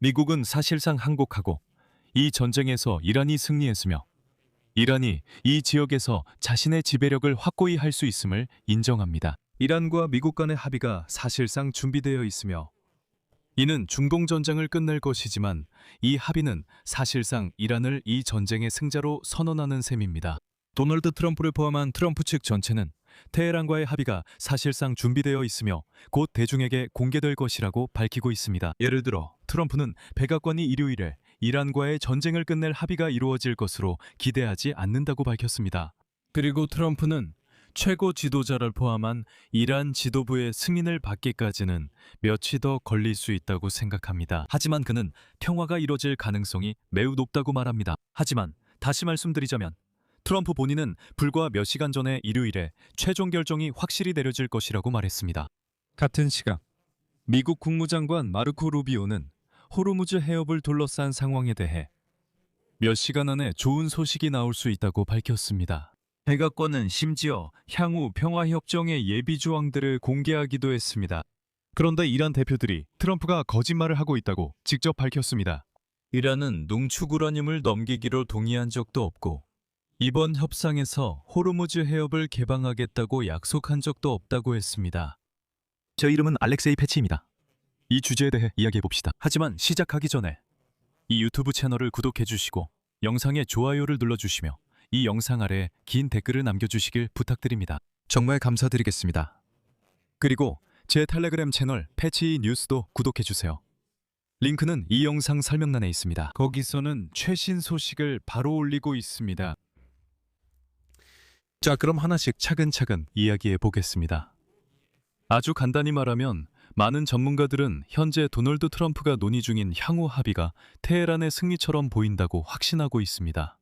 미국은 사실상 항복하고 이 전쟁에서 이란이 승리했으며 이란이 이 지역에서 자신의 지배력을 확고히 할 수 있음을 인정합니다. 이란과 미국 간의 합의가 사실상 준비되어 있으며 이는 중동 전쟁을 끝낼 것이지만 이 합의는 사실상 이란을 이 전쟁의 승자로 선언하는 셈입니다. 도널드 트럼프를 포함한 트럼프 측 전체는 테헤란과의 합의가 사실상 준비되어 있으며 곧 대중에게 공개될 것이라고 밝히고 있습니다. 예를 들어 트럼프는 백악관이 일요일에 이란과의 전쟁을 끝낼 합의가 이루어질 것으로 기대하지 않는다고 밝혔습니다. 그리고 트럼프는 최고 지도자를 포함한 이란 지도부의 승인을 받기까지는 며칠 더 걸릴 수 있다고 생각합니다. 하지만 그는 평화가 이뤄질 가능성이 매우 높다고 말합니다. 하지만 다시 말씀드리자면 트럼프 본인은 불과 몇 시간 전에 일요일에 최종 결정이 확실히 내려질 것이라고 말했습니다. 같은 시각 미국 국무장관 마르코 루비오는 호르무즈 해협을 둘러싼 상황에 대해 몇 시간 안에 좋은 소식이 나올 수 있다고 밝혔습니다. 백악관은 심지어 향후 평화협정의 예비 조항들을 공개하기도 했습니다. 그런데 이란 대표들이 트럼프가 거짓말을 하고 있다고 직접 밝혔습니다. 이란은 농축 우라늄을 넘기기로 동의한 적도 없고 이번 협상에서 호르무즈 해협을 개방하겠다고 약속한 적도 없다고 했습니다. 제 이름은 알렉세이 패치입니다. 이 주제에 대해 이야기해봅시다. 하지만 시작하기 전에 이 유튜브 채널을 구독해주시고 영상에 좋아요를 눌러주시며 이 영상 아래 긴 댓글을 남겨주시길 부탁드립니다. 정말 감사드리겠습니다. 그리고 제 텔레그램 채널 패치 뉴스도 구독해주세요. 링크는 이 영상 설명란에 있습니다. 거기서는 최신 소식을 바로 올리고 있습니다. 자, 그럼 하나씩 차근차근 이야기해 보겠습니다. 아주 간단히 말하면 많은 전문가들은 현재 도널드 트럼프가 논의 중인 향후 합의가 테헤란의 승리처럼 보인다고 확신하고 있습니다.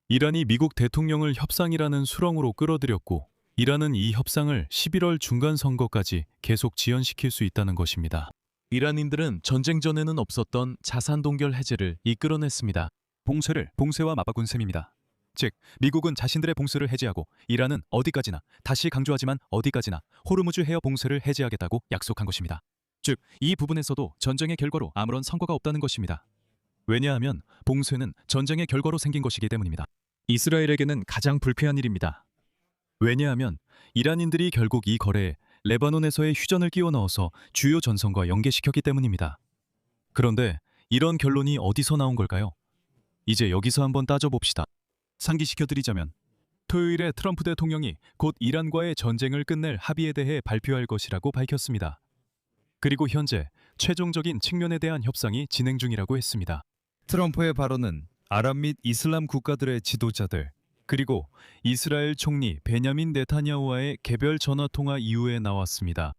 이란이 미국 대통령을 협상이라는 수렁으로 끌어들였고 이란은 이 협상을 11월 중간 선거까지 계속 지연시킬 수 있다는 것입니다. 이란인들은 전쟁 전에는 없었던 자산 동결 해제를 이끌어냈습니다. 봉쇄를 봉쇄와 맞바꾼 셈입니다. 즉, 미국은 자신들의 봉쇄를 해제하고 이란은 어디까지나, 다시 강조하지만 어디까지나 호르무즈 해협 봉쇄를 해제하겠다고 약속한 것입니다. 즉, 이 부분에서도 전쟁의 결과로 아무런 성과가 없다는 것입니다. 왜냐하면 봉쇄는 전쟁의 결과로 생긴 것이기 때문입니다. 이스라엘에게는 가장 불쾌한 일입니다. 왜냐하면 이란인들이 결국 이 거래에 레바논에서의 휴전을 끼워 넣어서 주요 전선과 연계시켰기 때문입니다. 그런데 이런 결론이 어디서 나온 걸까요? 이제 여기서 한번 따져봅시다. 상기시켜드리자면 토요일에 트럼프 대통령이 곧 이란과의 전쟁을 끝낼 합의에 대해 발표할 것이라고 밝혔습니다. 그리고 현재 최종적인 측면에 대한 협상이 진행 중이라고 했습니다. 트럼프의 발언은 아랍 및 이슬람 국가들의 지도자들 그리고 이스라엘 총리 베냐민 네타냐후와의 개별 전화통화 이후에 나왔습니다.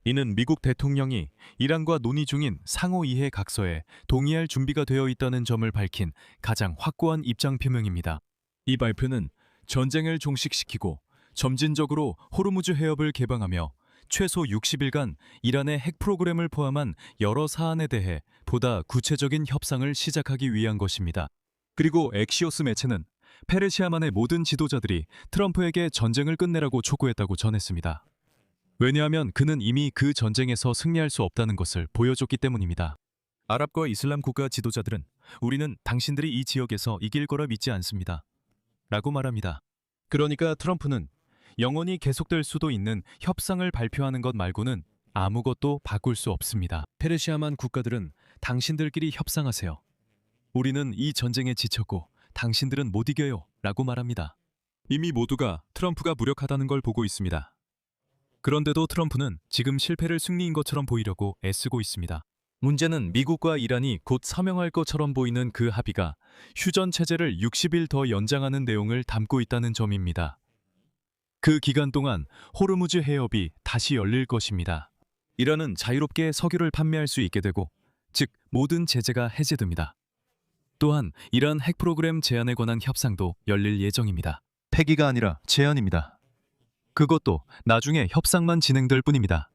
이는 미국 대통령이 이란과 논의 중인 상호 이해 각서에 동의할 준비가 되어 있다는 점을 밝힌 가장 확고한 입장 표명입니다. 이 발표는 전쟁을 종식시키고 점진적으로 호르무즈 해협을 개방하며 최소 60일간 이란의 핵 프로그램을 포함한 여러 사안에 대해 보다 구체적인 협상을 시작하기 위한 것입니다. 그리고 엑시오스 매체는 페르시아만의 모든 지도자들이 트럼프에게 전쟁을 끝내라고 촉구했다고 전했습니다. 왜냐하면 그는 이미 그 전쟁에서 승리할 수 없다는 것을 보여줬기 때문입니다. 아랍과 이슬람 국가 지도자들은 우리는 당신들이 이 지역에서 이길 거라 믿지 않습니다. 라고 말합니다. 그러니까 트럼프는 영원히 계속될 수도 있는 협상을 발표하는 것 말고는 아무것도 바꿀 수 없습니다. 페르시아만 국가들은 당신들끼리 협상하세요. 우리는 이 전쟁에 지쳤고 당신들은 못 이겨요. 라고 말합니다. 이미 모두가 트럼프가 무력하다는 걸 보고 있습니다. 그런데도 트럼프는 지금 실패를 승리인 것처럼 보이려고 애쓰고 있습니다. 문제는 미국과 이란이 곧 서명할 것처럼 보이는 그 합의가 휴전 체제를 60일 더 연장하는 내용을 담고 있다는 점입니다. 그 기간 동안 호르무즈 해협이 다시 열릴 것입니다. 이란은 자유롭게 석유를 판매할 수 있게 되고, 즉 모든 제재가 해제됩니다. 또한 이란 핵 프로그램 제한에 관한 협상도 열릴 예정입니다. 폐기가 아니라 제한입니다. 그것도 나중에 협상만 진행될 뿐입니다.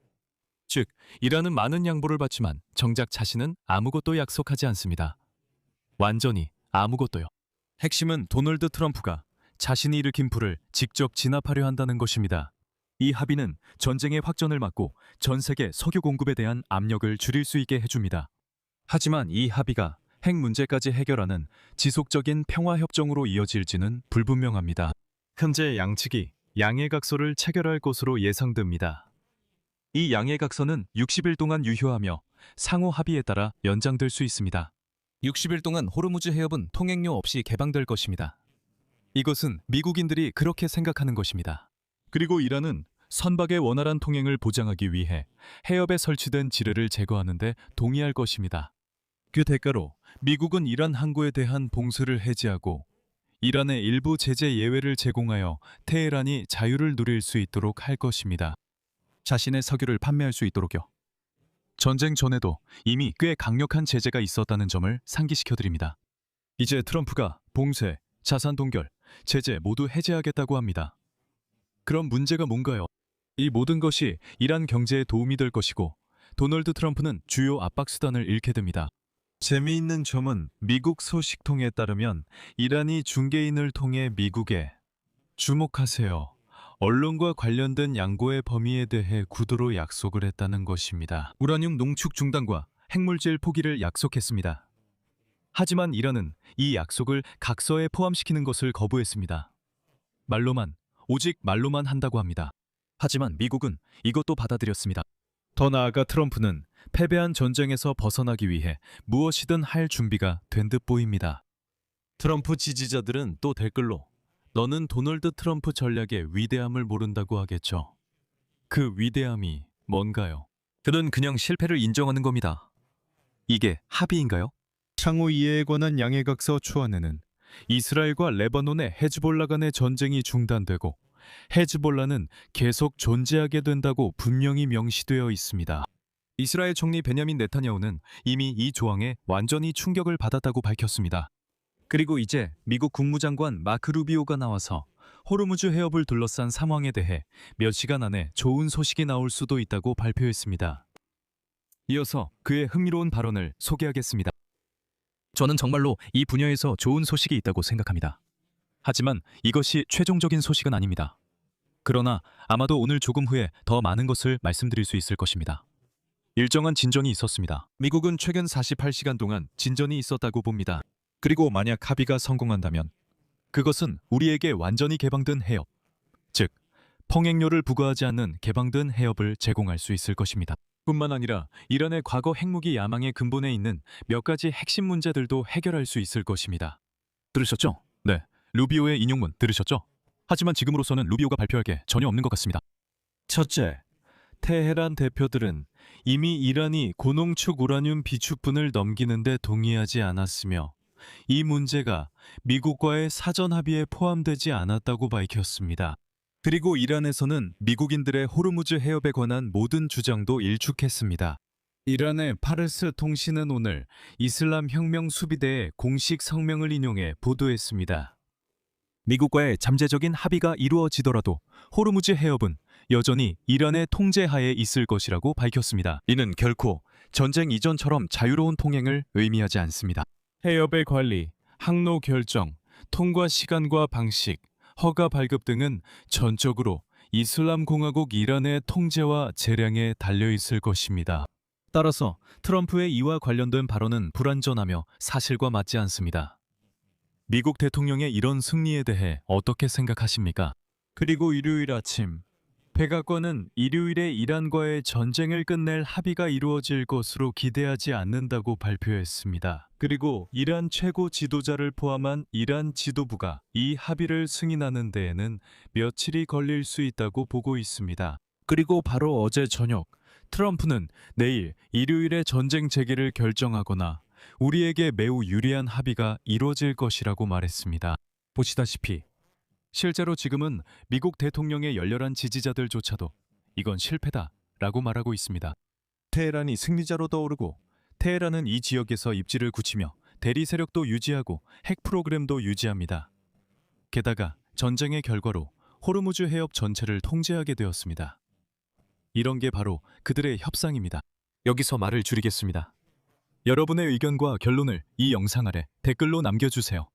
즉, 이란은 많은 양보를 받지만 정작 자신은 아무것도 약속하지 않습니다. 완전히 아무것도요. 핵심은 도널드 트럼프가 자신이 일으킨 불을 직접 진압하려 한다는 것입니다. 이 합의는 전쟁의 확전을 막고 전 세계 석유 공급에 대한 압력을 줄일 수 있게 해줍니다. 하지만 이 합의가 핵 문제까지 해결하는 지속적인 평화협정으로 이어질지는 불분명합니다. 현재 양측이 양해각서를 체결할 것으로 예상됩니다. 이 양해각서는 60일 동안 유효하며 상호 합의에 따라 연장될 수 있습니다. 60일 동안 호르무즈 해협은 통행료 없이 개방될 것입니다. 이것은 미국인들이 그렇게 생각하는 것입니다. 그리고 이란은 선박의 원활한 통행을 보장하기 위해 해협에 설치된 지뢰를 제거하는 데 동의할 것입니다. 그 대가로 미국은 이란 항구에 대한 봉쇄를 해제하고 이란의 일부 제재 예외를 제공하여 테헤란이 자유를 누릴 수 있도록 할 것입니다. 자신의 석유를 판매할 수 있도록요. 전쟁 전에도 이미 꽤 강력한 제재가 있었다는 점을 상기시켜드립니다. 이제 트럼프가 봉쇄, 자산 동결, 제재 모두 해제하겠다고 합니다. 그럼 문제가 뭔가요? 이 모든 것이 이란 경제에 도움이 될 것이고 도널드 트럼프는 주요 압박수단을 잃게 됩니다. 재미있는 점은 미국 소식통에 따르면 이란이 중개인을 통해 미국에 주목하세요. 언론과 관련된 양고의 범위에 대해 구두로 약속을 했다는 것입니다. 우라늄 농축 중단과 핵물질 포기를 약속했습니다. 하지만 이란은 이 약속을 각서에 포함시키는 것을 거부했습니다. 말로만, 오직 말로만 한다고 합니다. 하지만 미국은 이것도 받아들였습니다. 더 나아가 트럼프는 패배한 전쟁에서 벗어나기 위해 무엇이든 할 준비가 된 듯 보입니다. 트럼프 지지자들은 또 댓글로 너는 도널드 트럼프 전략의 위대함을 모른다고 하겠죠. 그 위대함이 뭔가요? 그는 그냥 실패를 인정하는 겁니다. 이게 합의인가요? 상호 이해에 관한 양해각서 초안에는 이스라엘과 레바논의 헤즈볼라 간의 전쟁이 중단되고 헤즈볼라는 계속 존재하게 된다고 분명히 명시되어 있습니다. 이스라엘 총리 베냐민 네타냐후는 이미 이 조항에 완전히 충격을 받았다고 밝혔습니다. 그리고 이제 미국 국무장관 마크 루비오가 나와서 호르무즈 해협을 둘러싼 상황에 대해 몇 시간 안에 좋은 소식이 나올 수도 있다고 발표했습니다. 이어서 그의 흥미로운 발언을 소개하겠습니다. 저는 정말로 이 분야에서 좋은 소식이 있다고 생각합니다. 하지만 이것이 최종적인 소식은 아닙니다. 그러나 아마도 오늘 조금 후에 더 많은 것을 말씀드릴 수 있을 것입니다. 일정한 진전이 있었습니다. 미국은 최근 48시간 동안 진전이 있었다고 봅니다. 그리고 만약 합의가 성공한다면 그것은 우리에게 완전히 개방된 해협, 즉 평행료를 부과하지 않는 개방된 해협을 제공할 수 있을 것입니다. 뿐만 아니라 이란의 과거 핵무기 야망의 근본에 있는 몇 가지 핵심 문제들도 해결할 수 있을 것입니다. 들으셨죠? 네, 루비오의 인용문 들으셨죠? 하지만 지금으로서는 루비오가 발표할 게 전혀 없는 것 같습니다. 첫째, 테헤란 대표들은 이미 이란이 고농축 우라늄 비축분을 넘기는 데 동의하지 않았으며 이 문제가 미국과의 사전 합의에 포함되지 않았다고 밝혔습니다. 그리고 이란에서는 미국인들의 호르무즈 해협에 관한 모든 주장도 일축했습니다. 이란의 파르스 통신은 오늘 이슬람 혁명 수비대의 공식 성명을 인용해 보도했습니다. 미국과의 잠재적인 합의가 이루어지더라도 호르무즈 해협은 여전히 이란의 통제하에 있을 것이라고 밝혔습니다. 이는 결코 전쟁 이전처럼 자유로운 통행을 의미하지 않습니다. 해협의 관리, 항로 결정, 통과 시간과 방식, 허가 발급 등은 전적으로 이슬람 공화국 이란의 통제와 재량에 달려 있을 것입니다. 따라서 트럼프의 이와 관련된 발언은 불완전하며 사실과 맞지 않습니다. 미국 대통령의 이런 승리에 대해 어떻게 생각하십니까? 그리고 일요일 아침, 백악관은 일요일에 이란과의 전쟁을 끝낼 합의가 이루어질 것으로 기대하지 않는다고 발표했습니다. 그리고 이란 최고 지도자를 포함한 이란 지도부가 이 합의를 승인하는 데에는 며칠이 걸릴 수 있다고 보고 있습니다. 그리고 바로 어제 저녁, 트럼프는 내일 일요일에 전쟁 재개를 결정하거나 우리에게 매우 유리한 합의가 이루어질 것이라고 말했습니다. 보시다시피 실제로 지금은 미국 대통령의 열렬한 지지자들조차도 이건 실패다라고 말하고 있습니다. 테헤란이 승리자로 떠오르고 테헤란은 이 지역에서 입지를 굳히며 대리 세력도 유지하고 핵 프로그램도 유지합니다. 게다가 전쟁의 결과로 호르무즈 해협 전체를 통제하게 되었습니다. 이런 게 바로 그들의 협상입니다. 여기서 말을 줄이겠습니다. 여러분의 의견과 결론을 이 영상 아래 댓글로 남겨주세요.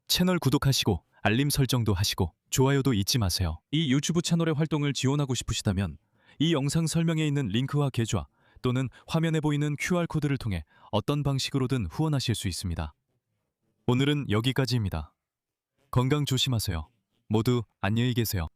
채널 구독하시고 알림 설정도 하시고 좋아요도 잊지 마세요. 이 유튜브 채널의 활동을 지원하고 싶으시다면 이 영상 설명에 있는 링크와 계좌 또는 화면에 보이는 QR코드를 통해 어떤 방식으로든 후원하실 수 있습니다. 오늘은 여기까지입니다. 건강 조심하세요. 모두 안녕히 계세요.